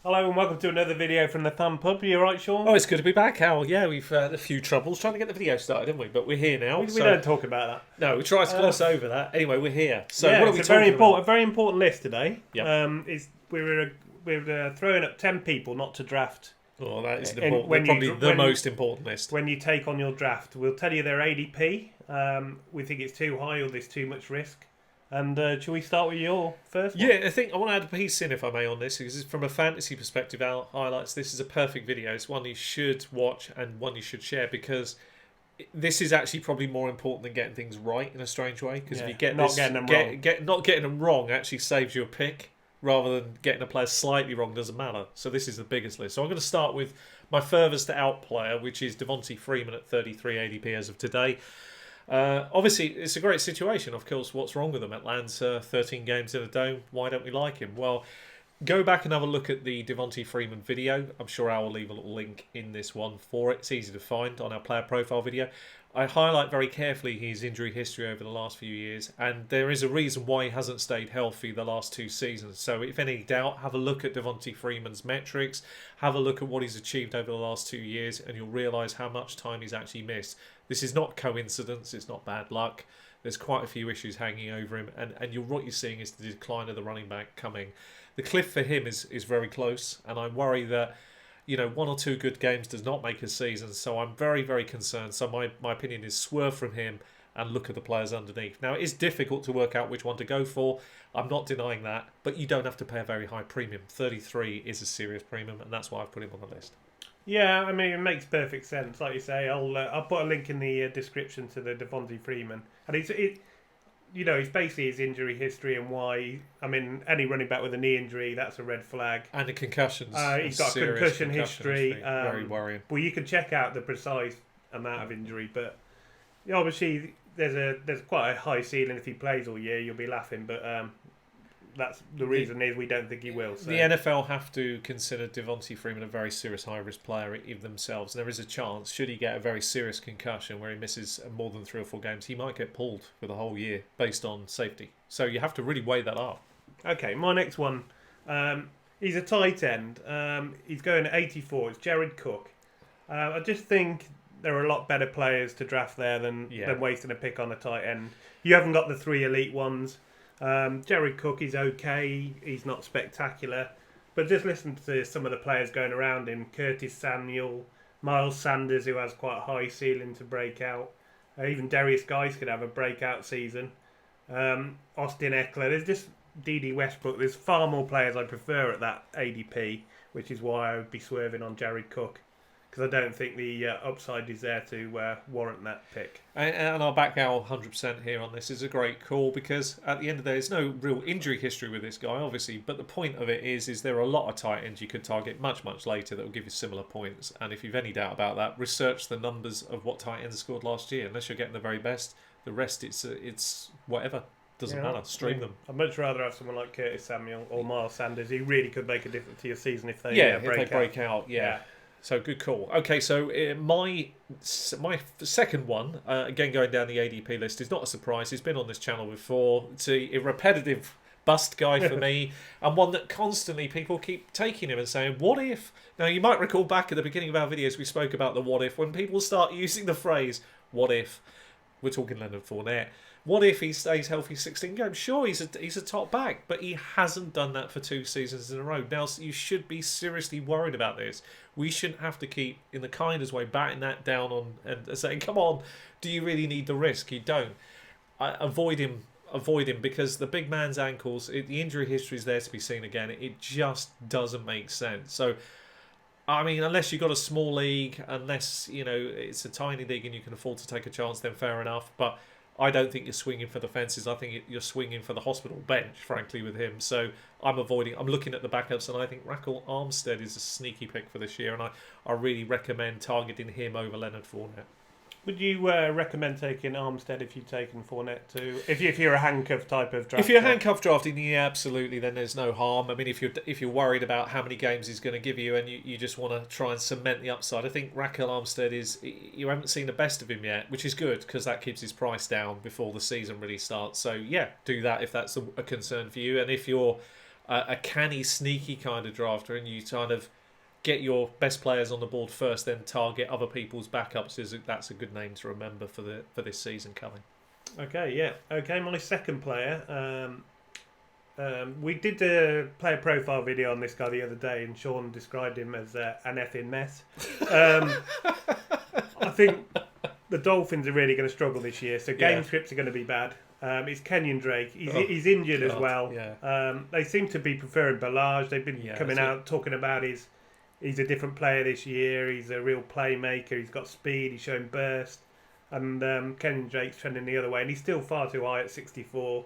Hello and welcome to another video from the Thumb Pub. Are you alright, Sean? Oh, it's good to be back, Al. Yeah, we've had a few troubles trying to get the video started, didn't we? But we're here now. We don't talk about that. No, we tried to gloss over that. Anyway, we're here. So yeah, what are we it's talking about? A very important list today. Yep. We're throwing up 10 people not to draft. Oh, that is When the most important list. When you take on your draft, we'll tell you their ADP. We think it's too high or there's too much risk. And shall we start with your first one? Yeah, I think I want to add a piece in, if I may, on this, because from a fantasy perspective, Al highlights this is a perfect video. It's one you should watch and one you should share, because this is actually probably more important than getting things right in a strange way. Because if you get not getting them wrong actually saves you a pick, rather than getting a player slightly wrong doesn't matter. So this is the biggest list. So I'm going to start with my furthest out player, which is Devonta Freeman at 33 ADP as of today. Obviously, it's a great situation. Of course, what's wrong with him? Atlanta, 13 games in a dome. Why don't we like him? Well, go back and have a look at the Devonta Freeman video. I'm sure I will leave a little link in this one for it. It's easy to find on our player profile video. I highlight very carefully his injury history over the last few years, and there is a reason why he hasn't stayed healthy the last two seasons. So if any doubt, have a look at Devonta Freeman's metrics, have a look at what he's achieved over the last 2 years, and you'll realise how much time he's actually missed. This is not coincidence, it's not bad luck. There's quite a few issues hanging over him, and what you're seeing is the decline of the running back coming. The cliff for him is very close, and I worry that one or two good games does not make a season, so I'm very, very concerned. So my opinion is swerve from him and look at the players underneath. Now, it is difficult to work out which one to go for. I'm not denying that, but you don't have to pay a very high premium. 33 is a serious premium, and that's why I've put him on the list. Yeah, I mean, it makes perfect sense. Like you say, I'll put a link in the description to the Devonta Freeman. And it's basically his injury history and why. I mean, any running back with a knee injury, that's a red flag. And the concussions. He's got a concussion history. Very worrying. Well, you can check out the precise amount of injury, but obviously there's quite a high ceiling if he plays all year. You'll be laughing, but that's the reason is we don't think he will. So. The NFL have to consider Devonta Freeman a very serious high-risk player themselves. There is a chance, should he get a very serious concussion where he misses more than 3 or 4 games, he might get pulled for the whole year based on safety. So you have to really weigh that up. Okay, my next one. He's a tight end. He's going at 84. It's Jared Cook. I just think there are a lot better players to draft there than wasting a pick on a tight end. You haven't got the 3 elite ones. Jared Cook is okay. He's not spectacular. But just listen to some of the players going around him. Curtis Samuel, Miles Sanders, who has quite a high ceiling to break out. Even Darius Guice could have a breakout season. Austin Eckler. There's just D.D. Westbrook. There's far more players I prefer at that ADP, which is why I would be swerving on Jared Cook. Because I don't think the upside is there to warrant that pick. And I'll back Al 100% here on this. It's a great call because at the end of the day, there's no real injury history with this guy, obviously. But the point of it is there are a lot of tight ends you could target much, much later that will give you similar points. And if you've any doubt about that, research the numbers of what tight ends scored last year. Unless you're getting the very best, the rest it's whatever. Doesn't matter. Stream them. I'd much rather have someone like Curtis Samuel or Miles Sanders who really could make a difference to your season if they break out. Yeah. So good call. Okay, so my second one, again going down the ADP list, is not a surprise. He's been on this channel before. It's a repetitive bust guy for me, and one that constantly people keep taking him and saying, what if? Now, you might recall back at the beginning of our videos, we spoke about the what if. When people start using the phrase, what if? We're talking Leonard Fournette. What if he stays healthy 16 games? Sure, he's a top back, but he hasn't done that for 2 seasons in a row. Now, you should be seriously worried about this. We shouldn't have to keep, in the kindest way, batting that down on and saying, come on, do you really need the risk? You don't. Avoid him because the big man's ankles, the injury history is there to be seen again. It just doesn't make sense. So, I mean, unless you've got a small league, unless, it's a tiny league and you can afford to take a chance, then fair enough. But I don't think you're swinging for the fences. I think you're swinging for the hospital bench, frankly, with him. So I'm looking at the backups, and I think Raquel Armstead is a sneaky pick for this year, and I really recommend targeting him over Leonard Fournette. Would you recommend taking Armstead if you've taken Fournette too? If you're a handcuff type of draft? If you're handcuff drafting, yeah, absolutely, then there's no harm. I mean, if you're worried about how many games he's going to give you and you just want to try and cement the upside, I think Raquel Armstead you haven't seen the best of him yet, which is good because that keeps his price down before the season really starts. So yeah, do that if that's a concern for you. And if you're a canny, sneaky kind of drafter, and you kind of get your best players on the board first, then target other people's backups. That's a good name to remember for this season coming. Okay, yeah. Okay, my second player. We did a player profile video on this guy the other day, and Sean described him as an effing mess. I think the Dolphins are really going to struggle this year, so game scripts are going to be bad. It's Kenyan Drake. He's injured as well. Yeah. They seem to be preferring Ballage. They've been coming out talking about he's a different player this year. He's a real playmaker. He's got speed. He's showing burst. And Kenyan Drake's trending the other way, and he's still far too high at 64.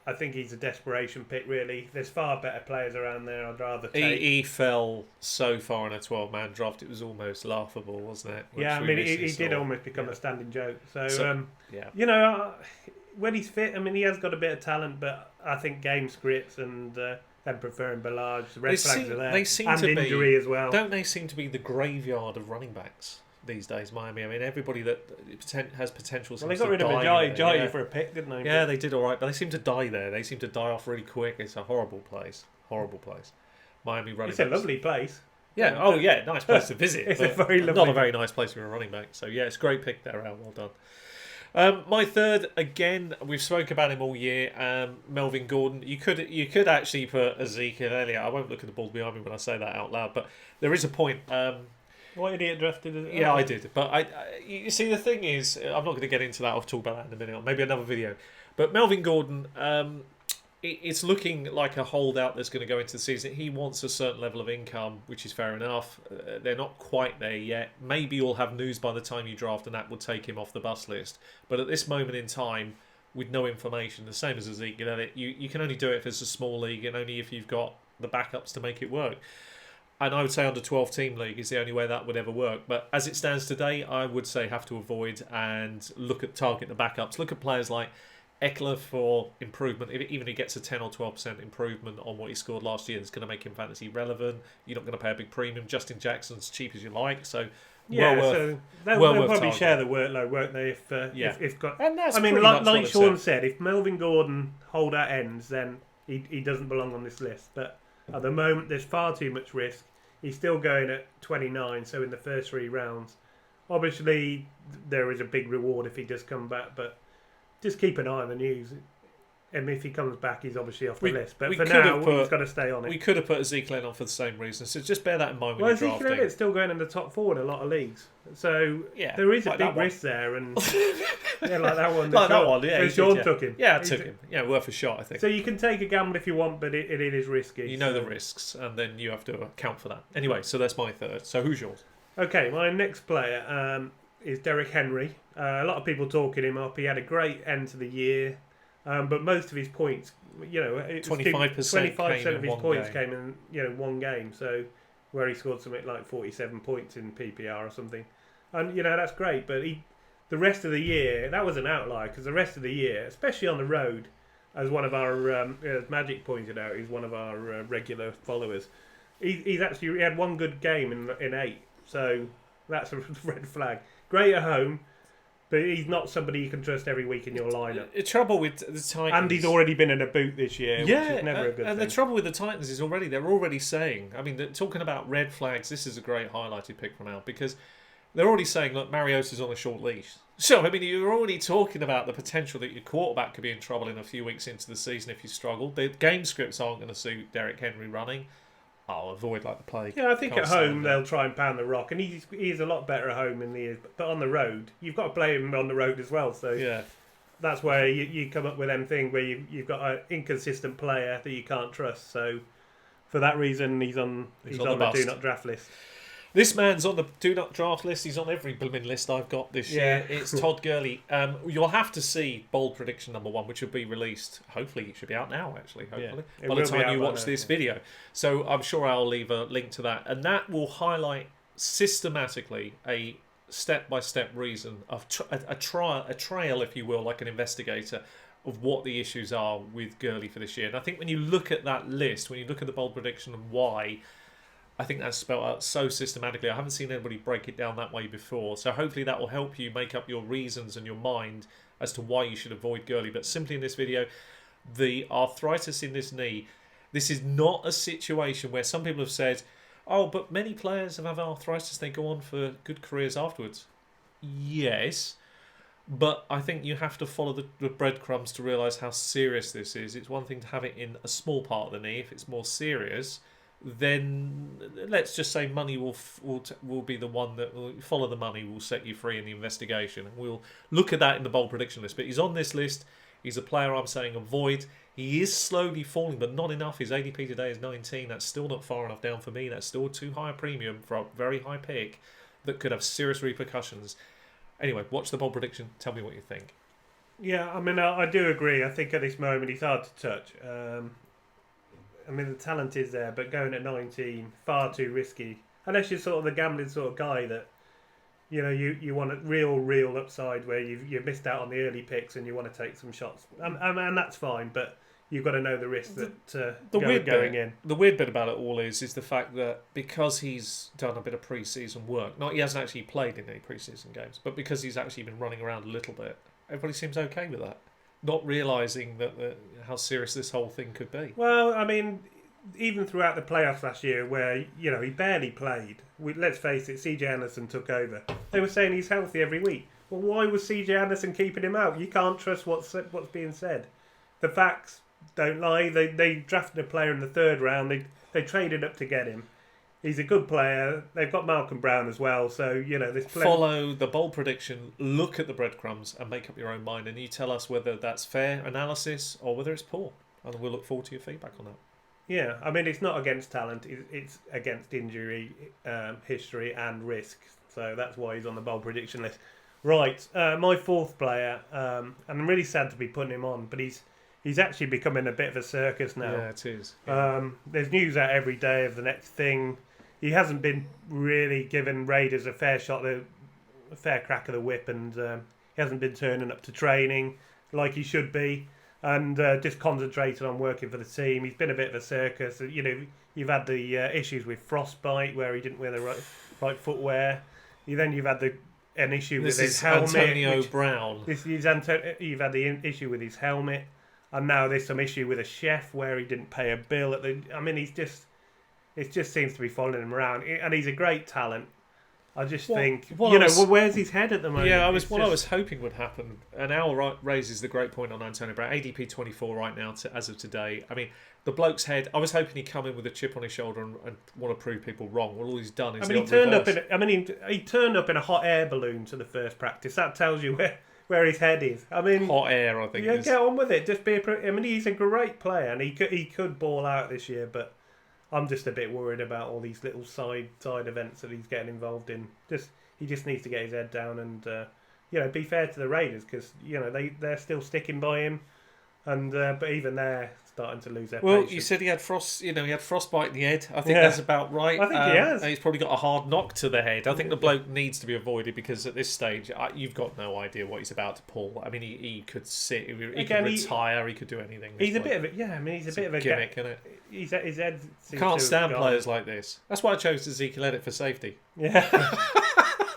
I think he's a desperation pick, really. There's far better players around there I'd rather take. He fell so far in a 12-man draft, it was almost laughable, wasn't it? Yeah, I mean, he did almost become a standing joke. So yeah. You know, when he's fit, I mean, he has got a bit of talent, but I think game scripts and them preferring Ballage, the red flags are there. They seem and to injury as well. Don't they seem to be the graveyard of running backs these days, Miami? I mean, everybody that has potential seems to die. Well, they got rid of Ajayi for a pick, didn't they? Yeah, they did all right, but they seem to die there. They seem to die off really quick. It's a horrible place. Horrible place. Miami running backs. It's a lovely place. Yeah. Oh, yeah. Nice place to visit. It's a very lovely. Not a very nice place for a running back. So yeah, it's a great pick there, Al. Well done. My third, again, we've spoke about him all year. Melvin Gordon. You could actually put Ezekiel Elliott. I won't look at the ball behind me when I say that out loud, but there is a point. What idiot drafted it? Yeah, I did. But you see, the thing is, I'm not going to get into that. I'll talk about that in a minute, or maybe another video. But Melvin Gordon, it's looking like a holdout that's going to go into the season. He wants a certain level of income, which is fair enough. They're not quite there yet. Maybe you'll have news by the time you draft, and that will take him off the bus list. But at this moment in time, with no information, the same as Ezekiel Elliott, you can only do it if it's a small league, and only if you've got the backups to make it work. And I would say under 12-team league is the only way that would ever work. But as it stands today, I would say have to avoid and target the backups. Look at players like Eckler for improvement. Even if he gets a 10 or 12% improvement on what he scored last year, it's going to make him fantasy relevant. You're not going to pay a big premium. Justin Jackson's cheap as you like. So they'll probably share the workload, won't they? If got, and that's like Sean said, if Melvin Gordon holdout ends, then he doesn't belong on this list. But at the moment, there's far too much risk. He's still going at 29, so in the first 3 rounds. Obviously, there is a big reward if he does come back, but just keep an eye on the news. And if he comes back, he's obviously off the list. But for now, he's got to stay on it. We could have put Ezekiel on for the same reason, so just bear that in mind when you're drafting. Ezekiel Elliott's still going in the top 4 in a lot of leagues. So there is a big risk there. And like that one. Sean took him. Yeah, I took him. Yeah, worth a shot, I think. So you can take a gamble if you want, but it is risky. You know the risks, and then you have to account for that. Anyway, so that's my third. So who's yours? Okay, my next player is Derrick Henry. A lot of people talking him up. He had a great end to the year. But most of his points, 25% of his points came in, one game. So where he scored something like 47 points in PPR or something, and that's great. But the rest of the year, that was an outlier because the rest of the year, especially on the road, as one of our as Magic pointed out, he's one of our regular followers. He had one good game in 8, so that's a red flag. Great at home. But he's not somebody you can trust every week in your lineup. The trouble with the Titans... And he's already been in a boot this year, which is never a good thing. And the trouble with the Titans is they're already saying... I mean, talking about red flags, this is a great highlighted pick from Al, because they're already saying, look, Mariota's on a short leash. So, I mean, you're already talking about the potential that your quarterback could be in trouble in a few weeks into the season if you struggle. The game scripts aren't going to suit Derrick Henry running. I'll avoid like the plague. Yeah, I think at home they'll try and pound the rock, and he's a lot better at home than he is. But on the road, you've got to play him on the road as well. So that's where you come up with them thing where you've got an inconsistent player that you can't trust. So for that reason, he's on the do not draft list. This man's on the do not draft list. He's on every blooming list I've got this year. It's Todd Gurley. You'll have to see bold prediction number 1, which will be released. Hopefully, it should be out now. Actually, hopefully by the time you watch this video. So I'm sure I'll leave a link to that, and that will highlight systematically a step-by-step reason of a trail, if you will, like an investigator, of what the issues are with Gurley for this year. And I think when you look at that list, when you look at the bold prediction and why. I think that's spelled out so systematically. I haven't seen anybody break it down that way before. So hopefully that will help you make up your reasons and your mind as to why you should avoid Gurley. But simply in this video, the arthritis in this knee, this is not a situation where some people have said, oh, but many players have arthritis, they go on for good careers afterwards. Yes, but I think you have to follow the breadcrumbs to realise how serious this is. It's one thing to have it in a small part of the knee. If it's more serious, then let's just say money will be the one that will follow. The money will set you free in the investigation. And we'll look at that in the bold prediction list. But he's on this list. He's a player I'm saying avoid. He is slowly falling, but not enough. His ADP today is 19. That's still not far enough down for me. That's still too high a premium for a very high pick that could have serious repercussions. Anyway, watch the bold prediction. Tell me what you think. Yeah, I mean, I do agree. I think at this moment he's hard to touch. I mean, the talent is there, but going at 19, far too risky. Unless you're sort of the gambling sort of guy that, you want a real upside where you've missed out on the early picks and you want to take some shots. And that's fine, but you've got to know the risk going in. The weird bit about it all is the fact that because he's done a bit of pre-season work, he hasn't actually played in any pre-season games, but because he's actually been running around a little bit, everybody seems okay with that, not realising that how serious this whole thing could be. Well, I mean, even throughout the playoffs last year where, he barely played, let's face it, CJ Anderson took over. They were saying he's healthy every week. Well, why was CJ Anderson keeping him out? You can't trust what's being said. The facts don't lie. They drafted a player in the third round. They traded up to get him. He's a good player. They've got Malcolm Brown as well. So, there's plenty. Follow the bold prediction, look at the breadcrumbs and make up your own mind. And you tell us whether that's fair analysis or whether it's poor. And we'll look forward to your feedback on that. Yeah, I mean, it's not against talent. It's against injury, history and risk. So that's why he's on the bold prediction list. Right, my fourth player, and I'm really sad to be putting him on, but he's actually becoming a bit of a circus now. Yeah, it is. Yeah. There's news out every day of the next thing. He hasn't been really giving Raiders a fair crack of the whip, and he hasn't been turning up to training like he should be, and just concentrated on working for the team. He's been a bit of a circus. You've had the issues with frostbite where he didn't wear the right footwear. You've had an issue with his helmet. Antonio Brown. You've had the issue with his helmet, and now there's some issue with a chef where he didn't pay a bill. It just seems to be following him around, and he's a great talent. I just think, where's his head at the moment? Yeah, I was hoping would happen. And Al raises the great point on Antonio Brown. ADP 24 right now, as of today. I mean, the bloke's head, I was hoping he'd come in with a chip on his shoulder and want to prove people wrong. Well, all he's done is he turned up in a hot air balloon to the first practice. That tells you where his head is. I mean, hot air, I think. Yeah, get on with it. Just be he's a great player, and he could ball out this year, but I'm just a bit worried about all these little side events that he's getting involved in. He just needs to get his head down and be fair to the Raiders, because they're still sticking by him, and but even they're starting to lose their patience. You said he had frostbite in the head. I think that's about right. I think he has. He's probably got a hard knock to the head. I think the bloke needs to be avoided, because at this stage, you've got no idea what he's about to pull. I mean, he could sit, he could retire, he could do anything. He's a bit of a gimmick, isn't it? His head can't stand players like this. That's why I chose Ezekiel Elliott for safety. Yeah.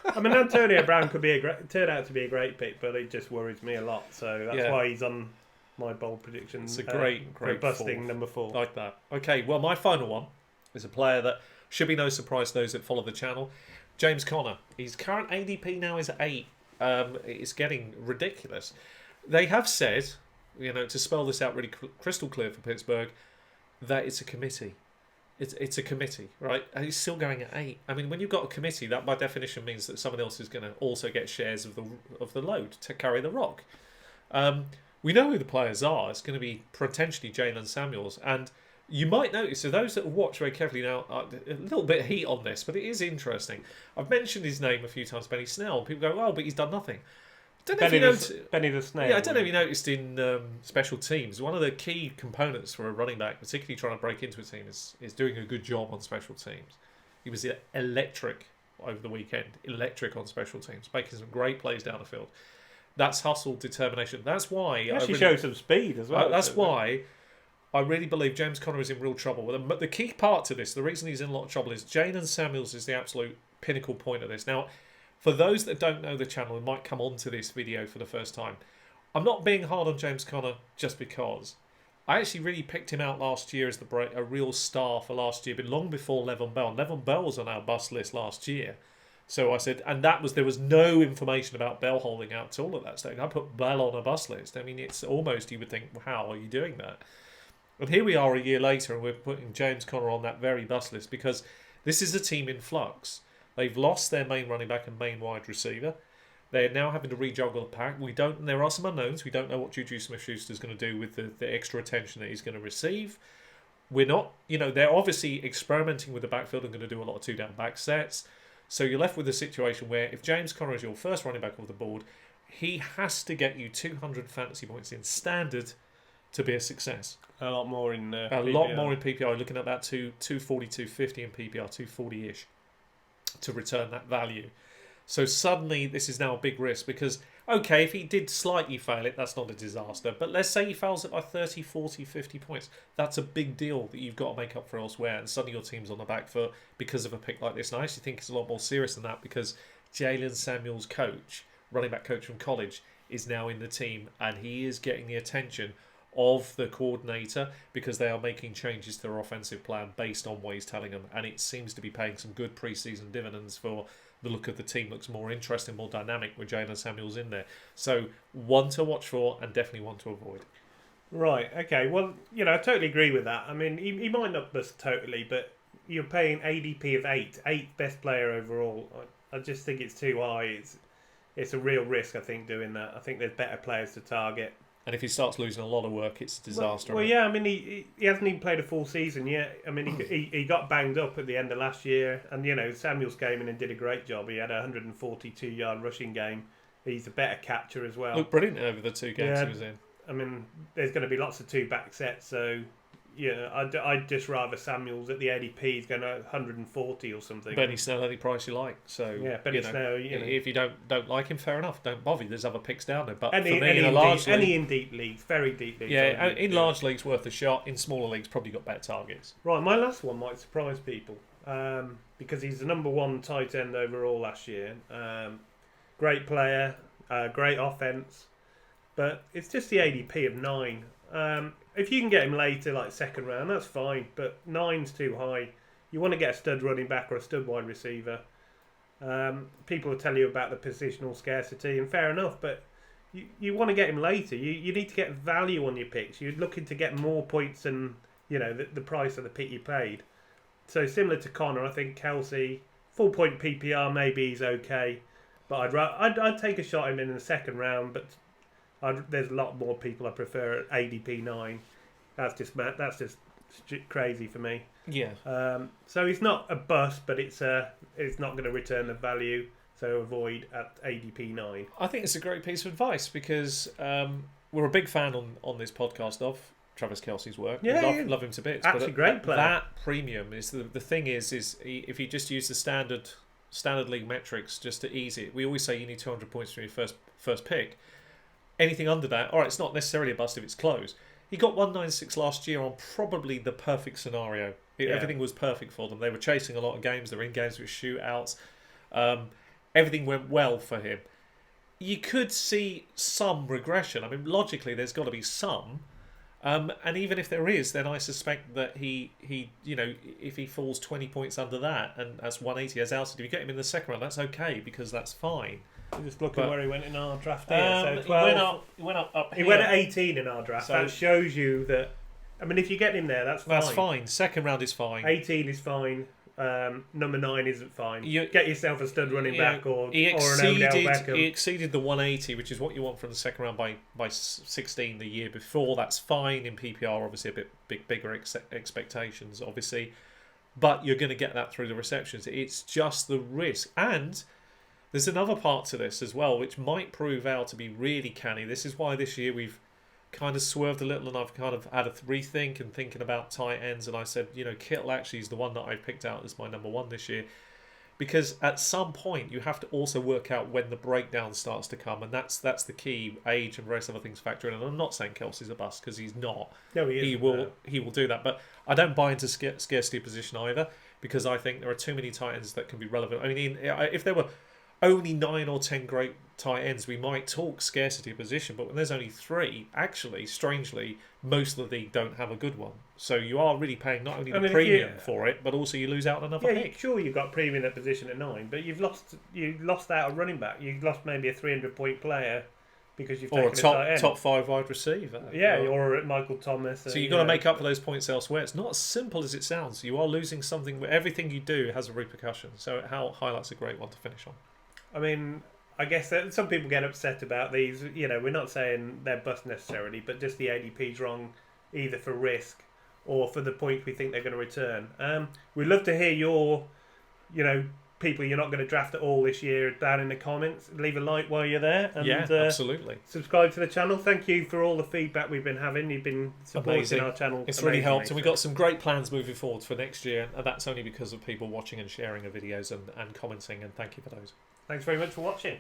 I mean, Antonio Brown could turn out to be a great pick, but it just worries me a lot. So that's why he's on my bold prediction. It's a great busting number 4. Like that. Okay, well, my final one is a player that should be no surprise to those that follow the channel. James Conner. His current ADP now is 8. It's getting ridiculous. They have said, to spell this out really crystal clear for Pittsburgh, that it's a committee. It's a committee, right? And he's still going at 8. I mean, when you've got a committee, that by definition means that someone else is going to also get shares of the load to carry the rock. We know who the players are. It's going to be potentially Jalen Samuels. And you might notice, so those that watch very carefully now, a little bit of heat on this, but it is interesting. I've mentioned his name a few times, Benny Snell. People go, but he's done nothing. Benny the Snail. Yeah, I don't know if you noticed in special teams, one of the key components for a running back, particularly trying to break into a team, is doing a good job on special teams. He was electric over the weekend. Electric on special teams, making some great plays down the field. That's hustle, determination. That's why he actually shows some speed as well. That's why I really believe James Conner is in real trouble. But the key part to this, the reason he's in a lot of trouble, is Jalen Samuels is the absolute pinnacle point of this. Now, for those that don't know the channel and might come onto this video for the first time, I'm not being hard on James Conner just because. I actually really picked him out last year as a real star for last year, but long before Le'Veon Bell. Le'Veon Bell was on our bust list last year. So I said, and there was no information about Bell holding out at all at that stage. I put Bell on a bust list. I mean, it's almost, you would think, well, how are you doing that? And here we are a year later, and we're putting James Conner on that very bust list because this is a team in flux. They've lost their main running back and main wide receiver. They're now having to rejuggle the pack. There are some unknowns. We don't know what Juju Smith-Schuster is going to do with the extra attention that he's going to receive. We're not, they're obviously experimenting with the backfield and going to do a lot of two-down back sets. So you're left with a situation where if James Conner is your first running back off the board, he has to get you 200 fantasy points in standard to be a success. A lot more in PPR. A lot more in PPR. Looking at that 240, 250 in PPR, 240-ish to return that value. So suddenly this is now a big risk because, okay, if he did slightly fail it, that's not a disaster. But let's say he fails it by 30, 40, 50 points. That's a big deal that you've got to make up for elsewhere. And suddenly your team's on the back foot because of a pick like this. And I actually think it's a lot more serious than that because Jalen Samuels' coach, running back coach from college, is now in the team. And he is getting the attention of the coordinator because they are making changes to their offensive plan based on what he's telling them. And it seems to be paying some good preseason dividends for the look of the team. Looks more interesting, more dynamic with Jalen Samuels in there. So one to watch for and definitely one to avoid. Right, okay. Well, I totally agree with that. I mean, he might not bust totally, but you're paying ADP of 8 best player overall. I just think it's too high. It's a real risk, I think, doing that. I think there's better players to target. And if he starts losing a lot of work, it's a disaster. Well, yeah, I mean, he hasn't even played a full season yet. I mean, he got banged up at the end of last year. And, Samuels came in and did a great job. He had a 142-yard rushing game. He's a better catcher as well. Looked brilliant over the 2 games he was in. I mean, there's going to be lots of 2-back sets. So, I'd just rather Samuels at the ADP. He's going to 140 or something. Benny Snell, any price you like. So, yeah, Benny Snell. If you don't like him, fair enough. Don't bother. There's other picks down there. But for me, in deep leagues, very deep leagues. Yeah, in large leagues, worth a shot. In smaller leagues, probably got better targets. Right, my last one might surprise people because he's the number 1 tight end overall last year. Great player, great offense, but it's just the ADP of 9. If you can get him later, like second round, that's fine. But 9's too high. You want to get a stud running back or a stud wide receiver. People will tell you about the positional scarcity, and fair enough. But you want to get him later. You need to get value on your picks. You're looking to get more points than the price of the pick you paid. So similar to Connor, I think Kelce, full point PPR, maybe he's okay. But I'd take a shot at him in the second round, but there's a lot more people I prefer at ADP 9. That's just crazy for me. Yeah. So he's not a bust, but it's not going to return the value. So avoid at ADP 9. I think it's a great piece of advice because we're a big fan on this podcast of Travis Kelce's work. Yeah, love him to bits. Actually, great player. That premium is the thing is if you just use the standard league metrics just to ease it. We always say you need 200 points from your first pick. Anything under that, all right, it's not necessarily a bust if it's close. He got 196 last year on probably the perfect scenario. Everything was perfect for them. They were chasing a lot of games. They were in games with shootouts. Everything went well for him. You could see some regression. I mean, logically, there's got to be some. And even if there is, then I suspect that he if he falls 20 points under that, and that's 180 as outside, if you get him in the second round, that's okay because that's fine. Just looking where he went in our draft here. So 12, he went up He went at 18 in our draft. So that shows you that. I mean, if you get him there, that's fine. That's fine. Second round is fine. 18 is fine. Number 9 isn't fine. Get yourself a stud running back or an Odell Beckham. He exceeded the 180, which is what you want from the second round by 16 the year before. That's fine in PPR. Obviously, a bit bigger expectations, obviously, but you're going to get that through the receptions. It's just the risk. And there's another part to this as well, which might prove out to be really canny. This is why this year we've kind of swerved a little, and I've kind of had a rethink and thinking about tight ends, and I said, Kittle actually is the one that I've picked out as my number 1 this year, because at some point you have to also work out when the breakdown starts to come, and that's the key. Age and various other things factor in, and I'm not saying Kelce's a bust because he's not. No, he isn't. He will do that, but I don't buy into scarcity position either, because I think there are too many tight ends that can be relevant. I mean, if there were only 9 or 10 great tight ends, we might talk scarcity of position, but when there's only 3, actually, strangely, most of the league don't have a good one. So you are really paying not only the premium for it, but also you lose out on another pick. Sure, you've got premium at position at 9, but you've lost out a running back. You've lost maybe a 300-point player because you've taken a tight end. top 5 wide receiver. Yeah, or at Michael Thomas. So you've got to make up for those points elsewhere. It's not as simple as it sounds. You are losing something where everything you do has a repercussion. So highlights a great one to finish on. I mean, I guess that some people get upset about these. We're not saying they're bust necessarily, but just the ADP's wrong either for risk or for the points we think they're going to return. We'd love to hear your, people you're not going to draft at all this year down in the comments. Leave a like while you're there. And, absolutely. Subscribe to the channel. Thank you for all the feedback we've been having. You've been supporting our channel. It's really helped, and we've got some great plans moving forward for next year, and that's only because of people watching and sharing the videos and commenting, and thank you for those. Thanks very much for watching.